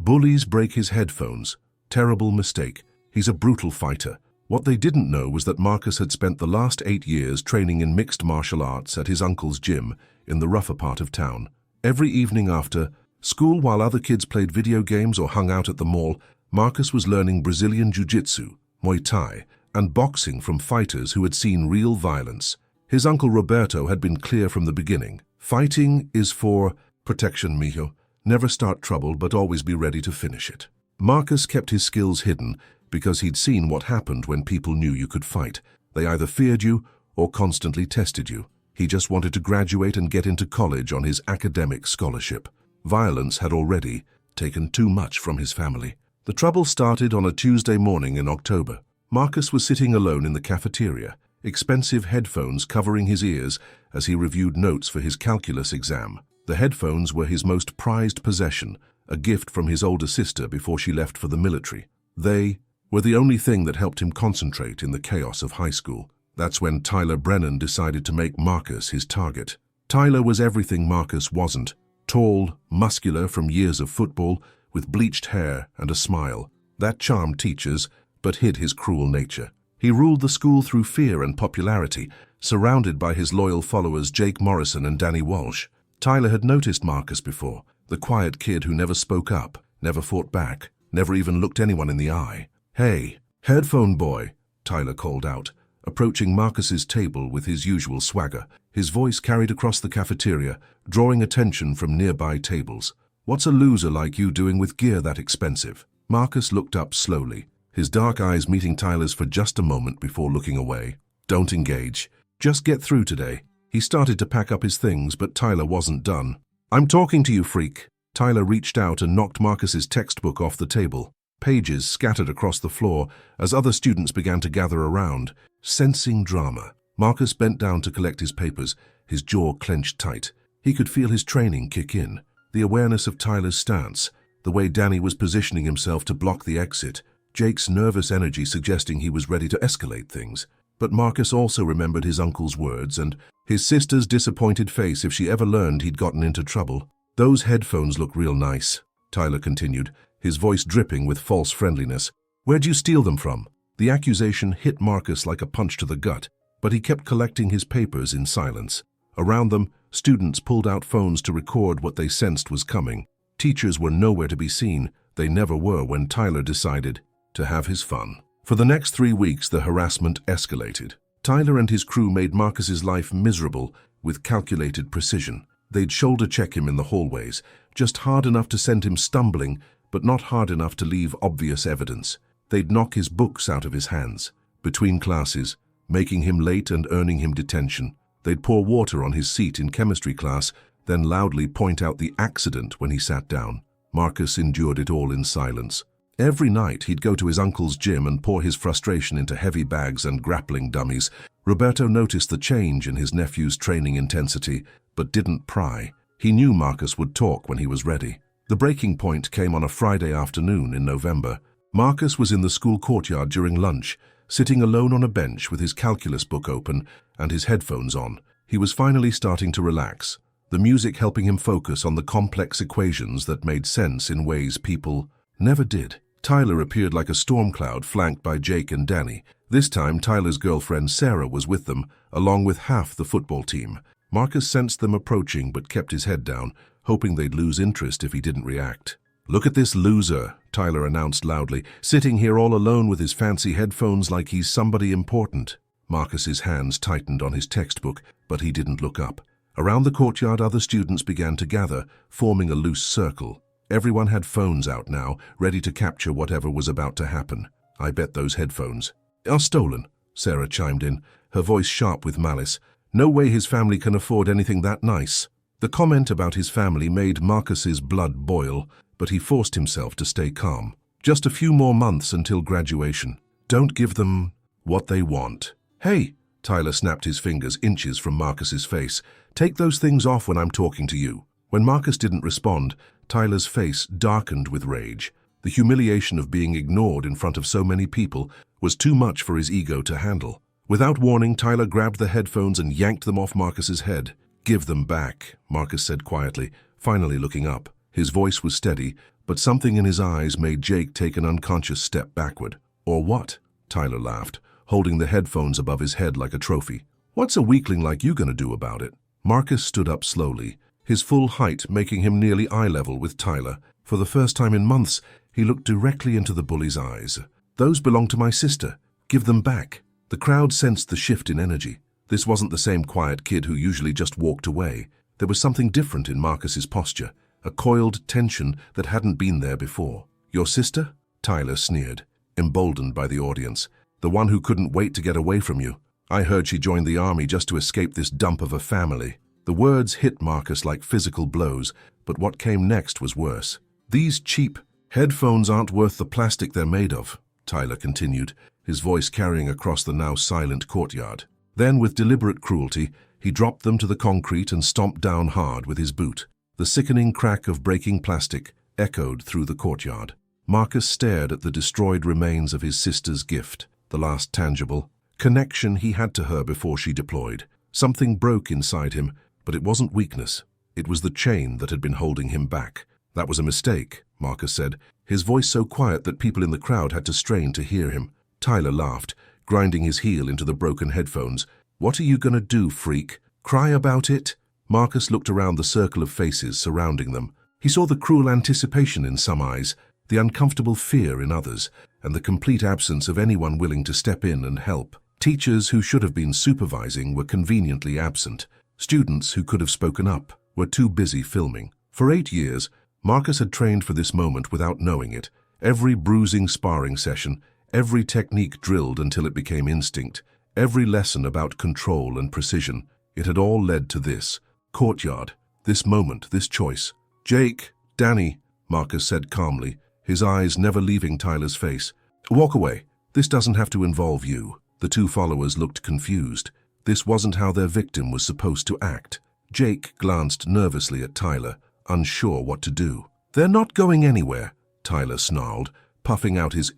Bullies break his headphones. Terrible mistake. He's a brutal fighter. What they didn't know was that Marcus had spent the last 8 years training in mixed martial arts at his uncle's gym in the rougher part of town. Every evening after school, while other kids played video games or hung out at the mall, Marcus was learning Brazilian Jiu-Jitsu, Muay Thai, and boxing from fighters who had seen real violence. His uncle Roberto had been clear from the beginning. Fighting is for protection, mijo. Never start trouble, but always be ready to finish it. Marcus kept his skills hidden because he'd seen what happened when people knew you could fight. They either feared you or constantly tested you. He just wanted to graduate and get into college on his academic scholarship. Violence had already taken too much from his family. The trouble started on a Tuesday morning in October. Marcus was sitting alone in the cafeteria, expensive headphones covering his ears as he reviewed notes for his calculus exam. The headphones were his most prized possession, a gift from his older sister before she left for the military. They were the only thing that helped him concentrate in the chaos of high school. That's when Tyler Brennan decided to make Marcus his target. Tyler was everything Marcus wasn't. Tall, muscular from years of football, with bleached hair and a smile. That charmed teachers, but hid his cruel nature. He ruled the school through fear and popularity, surrounded by his loyal followers Jake Morrison and Danny Walsh. Tyler had noticed Marcus before, the quiet kid who never spoke up, never fought back, never even looked anyone in the eye. "Hey, headphone boy," Tyler called out, approaching Marcus's table with his usual swagger. His voice carried across the cafeteria, drawing attention from nearby tables. "What's a loser like you doing with gear that expensive?" Marcus looked up slowly, his dark eyes meeting Tyler's for just a moment before looking away. "Don't engage. Just get through today." He started to pack up his things, but Tyler wasn't done. "I'm talking to you, freak." Tyler reached out and knocked Marcus's textbook off the table. Pages scattered across the floor as other students began to gather around, sensing drama. Marcus bent down to collect his papers, his jaw clenched tight. He could feel his training kick in, the awareness of Tyler's stance, the way Danny was positioning himself to block the exit, Jake's nervous energy suggesting he was ready to escalate things. But Marcus also remembered his uncle's words and his sister's disappointed face if she ever learned he'd gotten into trouble. "Those headphones look real nice," Tyler continued, his voice dripping with false friendliness. "Where'd you steal them from?" The accusation hit Marcus like a punch to the gut, but he kept collecting his papers in silence. Around them, students pulled out phones to record what they sensed was coming. Teachers were nowhere to be seen. They never were when Tyler decided to have his fun. For the next 3 weeks, the harassment escalated. Tyler and his crew made Marcus's life miserable with calculated precision. They'd shoulder check him in the hallways, just hard enough to send him stumbling, but not hard enough to leave obvious evidence. They'd knock his books out of his hands, between classes, making him late and earning him detention. They'd pour water on his seat in chemistry class, then loudly point out the accident when he sat down. Marcus endured it all in silence. Every night he'd go to his uncle's gym and pour his frustration into heavy bags and grappling dummies. Roberto noticed the change in his nephew's training intensity, but didn't pry. He knew Marcus would talk when he was ready. The breaking point came on a Friday afternoon in November. Marcus was in the school courtyard during lunch, sitting alone on a bench with his calculus book open and his headphones on. He was finally starting to relax, the music helping him focus on the complex equations that made sense in ways people never did. Tyler appeared like a storm cloud flanked by Jake and Danny. This time, Tyler's girlfriend Sarah was with them, along with half the football team. Marcus sensed them approaching but kept his head down, hoping they'd lose interest if he didn't react. "Look at this loser," Tyler announced loudly, "sitting here all alone with his fancy headphones like he's somebody important." Marcus's hands tightened on his textbook, but he didn't look up. Around the courtyard, other students began to gather, forming a loose circle. Everyone had phones out now, ready to capture whatever was about to happen. "I bet those headphones are stolen," Sarah chimed in, her voice sharp with malice. "No way his family can afford anything that nice." The comment about his family made Marcus's blood boil, but he forced himself to stay calm. Just a few more months until graduation. Don't give them what they want. "Hey!" Tyler snapped his fingers inches from Marcus's face. "Take those things off when I'm talking to you." When Marcus didn't respond, Tyler's face darkened with rage. The humiliation of being ignored in front of so many people was too much for his ego to handle. Without warning, Tyler grabbed the headphones and yanked them off Marcus's head. "Give them back," Marcus said quietly, finally looking up. His voice was steady, but something in his eyes made Jake take an unconscious step backward. "Or what?" Tyler laughed, holding the headphones above his head like a trophy. "What's a weakling like you gonna do about it?" Marcus stood up slowly, his full height making him nearly eye level with Tyler. For the first time in months, he looked directly into the bully's eyes. "Those belong to my sister. Give them back." The crowd sensed the shift in energy. This wasn't the same quiet kid who usually just walked away. There was something different in Marcus's posture, a coiled tension that hadn't been there before. "Your sister?" Tyler sneered, emboldened by the audience. "The one who couldn't wait to get away from you. I heard she joined the army just to escape this dump of a family." The words hit Marcus like physical blows, but what came next was worse. "These cheap headphones aren't worth the plastic they're made of," Tyler continued, his voice carrying across the now silent courtyard. Then, with deliberate cruelty, he dropped them to the concrete and stomped down hard with his boot. The sickening crack of breaking plastic echoed through the courtyard. Marcus stared at the destroyed remains of his sister's gift, the last tangible connection he had to her before she deployed. Something broke inside him, but it wasn't weakness. It was the chain that had been holding him back. "That was a mistake," Marcus said, his voice so quiet that people in the crowd had to strain to hear him. Tyler laughed, grinding his heel into the broken headphones. "What are you gonna do, freak? Cry about it?" Marcus looked around the circle of faces surrounding them. He saw the cruel anticipation in some eyes, the uncomfortable fear in others, and the complete absence of anyone willing to step in and help. Teachers who should have been supervising were conveniently absent. Students who could have spoken up were too busy filming. For 8 years, Marcus had trained for this moment without knowing it. Every bruising sparring session, every technique drilled until it became instinct, every lesson about control and precision, it had all led to this courtyard, this moment, this choice. "Jake, Danny," Marcus said calmly, his eyes never leaving Tyler's face. "Walk away. This doesn't have to involve you." The two followers looked confused. This wasn't how their victim was supposed to act. Jake glanced nervously at Tyler, unsure what to do. "They're not going anywhere," Tyler snarled, puffing out his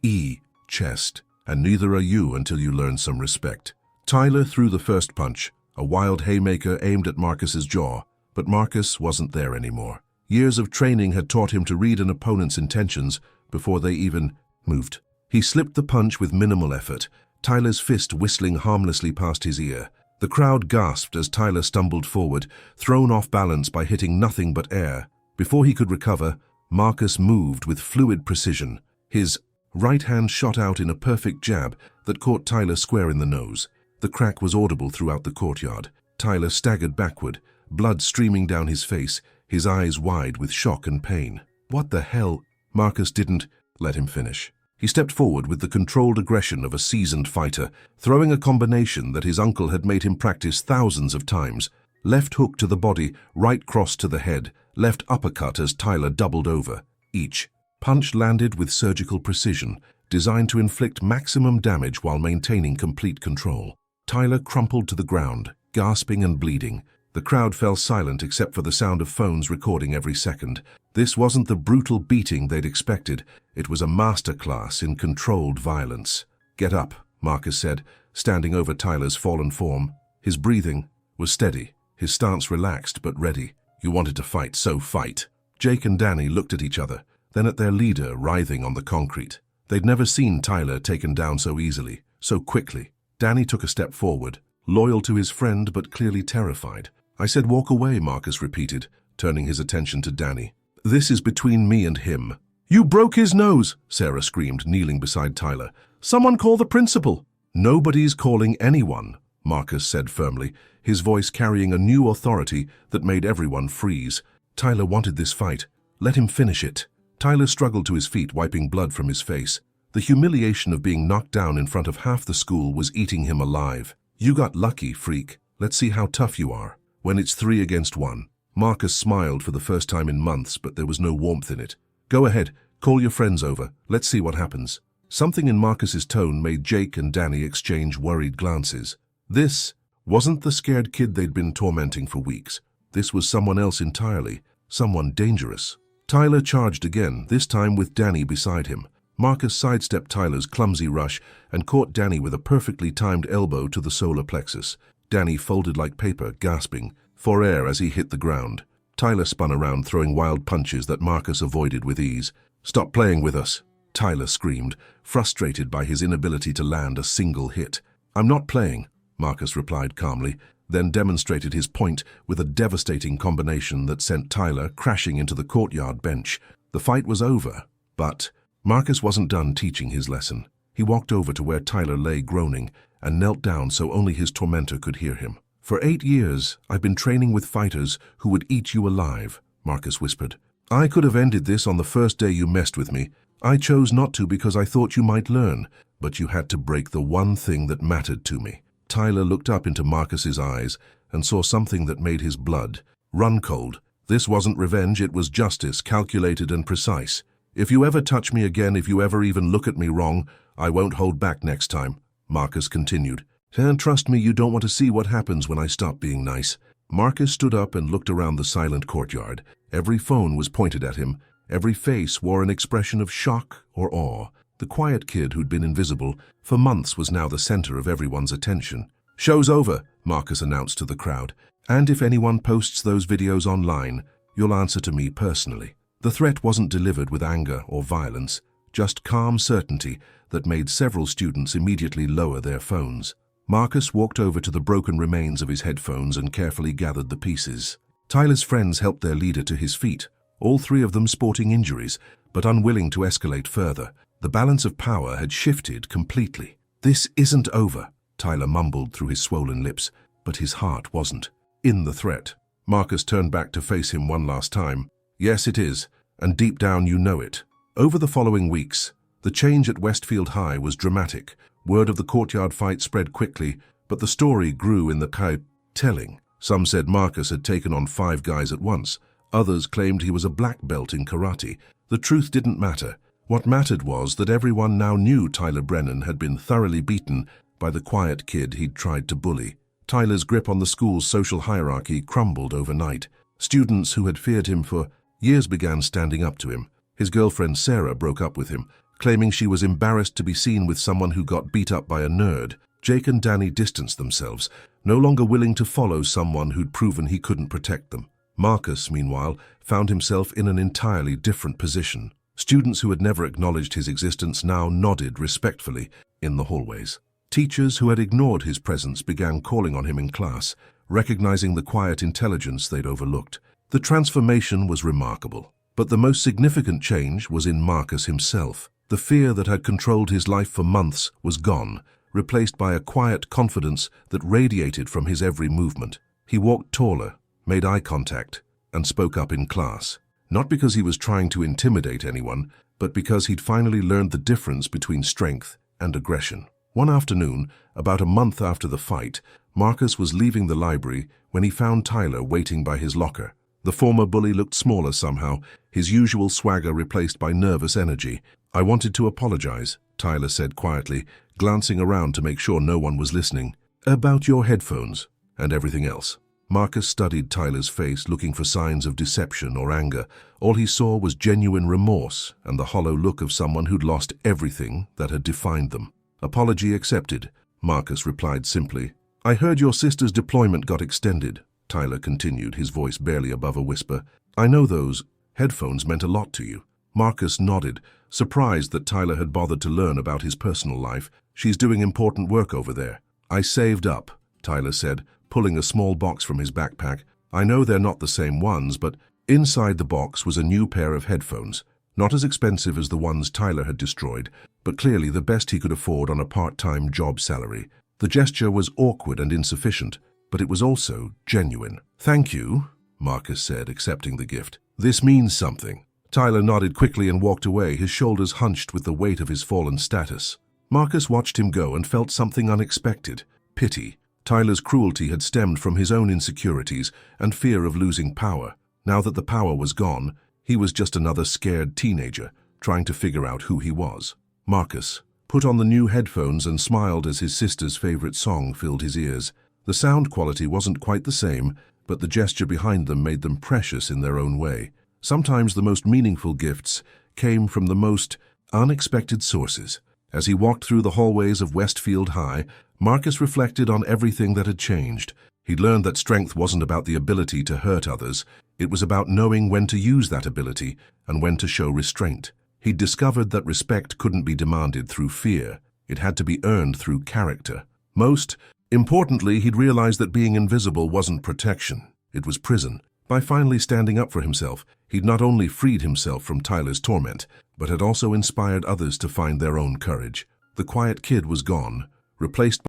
chest. "And neither are you until you learn some respect." Tyler threw the first punch, a wild haymaker aimed at Marcus's jaw, but Marcus wasn't there anymore. Years of training had taught him to read an opponent's intentions before they even moved. He slipped the punch with minimal effort, Tyler's fist whistling harmlessly past his ear. The crowd gasped as Tyler stumbled forward, thrown off balance by hitting nothing but air. Before he could recover, Marcus moved with fluid precision. His right hand shot out in a perfect jab that caught Tyler square in the nose. The crack was audible throughout the courtyard. Tyler staggered backward, blood streaming down his face, his eyes wide with shock and pain. "What the hell?" Marcus didn't let him finish. He stepped forward with the controlled aggression of a seasoned fighter, throwing a combination that his uncle had made him practice thousands of times. Left hook to the body, right cross to the head, left uppercut as Tyler doubled over. Each punch landed with surgical precision, designed to inflict maximum damage while maintaining complete control. Tyler crumpled to the ground, gasping and bleeding. The crowd fell silent except for the sound of phones recording every second. This wasn't the brutal beating they'd expected. It was a masterclass in controlled violence. "Get up," Marcus said, standing over Tyler's fallen form. His breathing was steady, his stance relaxed but ready. "You wanted to fight, so fight." Jake and Danny looked at each other, then at their leader writhing on the concrete. They'd never seen Tyler taken down so easily, so quickly. Danny took a step forward, loyal to his friend but clearly terrified. "I said walk away," Marcus repeated, turning his attention to Danny. "This is between me and him." "You broke his nose," Sarah screamed, kneeling beside Tyler. "Someone call the principal." "Nobody's calling anyone," Marcus said firmly, his voice carrying a new authority that made everyone freeze. Tyler wanted this fight. Let him finish it. Tyler struggled to his feet, wiping blood from his face. The humiliation of being knocked down in front of half the school was eating him alive. "You got lucky, freak. Let's see how tough you are. When it's 3 against 1. Marcus smiled for the first time in months, but there was no warmth in it. "Go ahead, call your friends over. Let's see what happens." Something in Marcus's tone made Jake and Danny exchange worried glances. This wasn't the scared kid they'd been tormenting for weeks. This was someone else entirely, someone dangerous. Tyler charged again, this time with Danny beside him. Marcus sidestepped Tyler's clumsy rush and caught Danny with a perfectly timed elbow to the solar plexus. Danny folded like paper, gasping for air as he hit the ground. Tyler spun around, throwing wild punches that Marcus avoided with ease. "Stop playing with us," Tyler screamed, frustrated by his inability to land a single hit. "I'm not playing," Marcus replied calmly, then demonstrated his point with a devastating combination that sent Tyler crashing into the courtyard bench. The fight was over, but Marcus wasn't done teaching his lesson. He walked over to where Tyler lay groaning and knelt down so only his tormentor could hear him. "For 8 years, I've been training with fighters who would eat you alive," Marcus whispered. "I could have ended this on the first day you messed with me. I chose not to because I thought you might learn, but you had to break the one thing that mattered to me." Tyler looked up into Marcus's eyes and saw something that made his blood run cold. This wasn't revenge, it was justice, calculated and precise. "If you ever touch me again, if you ever even look at me wrong, I won't hold back next time," Marcus continued. "And trust me, you don't want to see what happens when I stop being nice." Marcus stood up and looked around the silent courtyard. Every phone was pointed at him. Every face wore an expression of shock or awe. The quiet kid who'd been invisible for months was now the center of everyone's attention. "Show's over," Marcus announced to the crowd. "And if anyone posts those videos online, you'll answer to me personally." The threat wasn't delivered with anger or violence, just calm certainty that made several students immediately lower their phones. Marcus walked over to the broken remains of his headphones and carefully gathered the pieces. Tyler's friends helped their leader to his feet, all 3 of them sporting injuries, but unwilling to escalate further. The balance of power had shifted completely. "This isn't over," Tyler mumbled through his swollen lips, but his heart wasn't in the threat. Marcus turned back to face him one last time. "Yes, it is, and deep down you know it." Over the following weeks, the change at Westfield High was dramatic. Word of the courtyard fight spread quickly, but the story grew in the telling. Some said Marcus had taken on 5 guys at once. Others claimed he was a black belt in karate. The truth didn't matter. What mattered was that everyone now knew Tyler Brennan had been thoroughly beaten by the quiet kid he'd tried to bully. Tyler's grip on the school's social hierarchy crumbled overnight. Students who had feared him for years began standing up to him. His girlfriend Sarah broke up with him, claiming she was embarrassed to be seen with someone who got beat up by a nerd. Jake and Danny distanced themselves, no longer willing to follow someone who'd proven he couldn't protect them. Marcus, meanwhile, found himself in an entirely different position. Students who had never acknowledged his existence now nodded respectfully in the hallways. Teachers who had ignored his presence began calling on him in class, recognizing the quiet intelligence they'd overlooked. The transformation was remarkable, but the most significant change was in Marcus himself. The fear that had controlled his life for months was gone, replaced by a quiet confidence that radiated from his every movement. He walked taller, made eye contact, and spoke up in class. Not because he was trying to intimidate anyone, but because he'd finally learned the difference between strength and aggression. One afternoon, about a month after the fight, Marcus was leaving the library when he found Tyler waiting by his locker. The former bully looked smaller somehow, his usual swagger replaced by nervous energy. "I wanted to apologize," Tyler said quietly, glancing around to make sure no one was listening. "About your headphones and everything else." Marcus studied Tyler's face, looking for signs of deception or anger. All he saw was genuine remorse and the hollow look of someone who'd lost everything that had defined them. "Apology accepted," Marcus replied simply. "I heard your sister's deployment got extended," Tyler continued, his voice barely above a whisper. "I know those headphones meant a lot to you." Marcus nodded, surprised that Tyler had bothered to learn about his personal life. "She's doing important work over there." "I saved up," Tyler said, pulling a small box from his backpack. "I know they're not the same ones, but..." Inside the box was a new pair of headphones, not as expensive as the ones Tyler had destroyed, but clearly the best he could afford on a part-time job salary. The gesture was awkward and insufficient, but it was also genuine. "Thank you," Marcus said, accepting the gift. "This means something." Tyler nodded quickly and walked away, his shoulders hunched with the weight of his fallen status. Marcus watched him go and felt something unexpected: pity. Tyler's cruelty had stemmed from his own insecurities and fear of losing power. Now that the power was gone, he was just another scared teenager, trying to figure out who he was. Marcus put on the new headphones and smiled as his sister's favorite song filled his ears. The sound quality wasn't quite the same, but the gesture behind them made them precious in their own way. Sometimes the most meaningful gifts came from the most unexpected sources. As he walked through the hallways of Westfield High, Marcus reflected on everything that had changed. He'd learned that strength wasn't about the ability to hurt others. It was about knowing when to use that ability and when to show restraint. He'd discovered that respect couldn't be demanded through fear. It had to be earned through character. Most importantly, he'd realized that being invisible wasn't protection. It was prison. By finally standing up for himself, he'd not only freed himself from Tyler's torment, but had also inspired others to find their own courage. The quiet kid was gone, replaced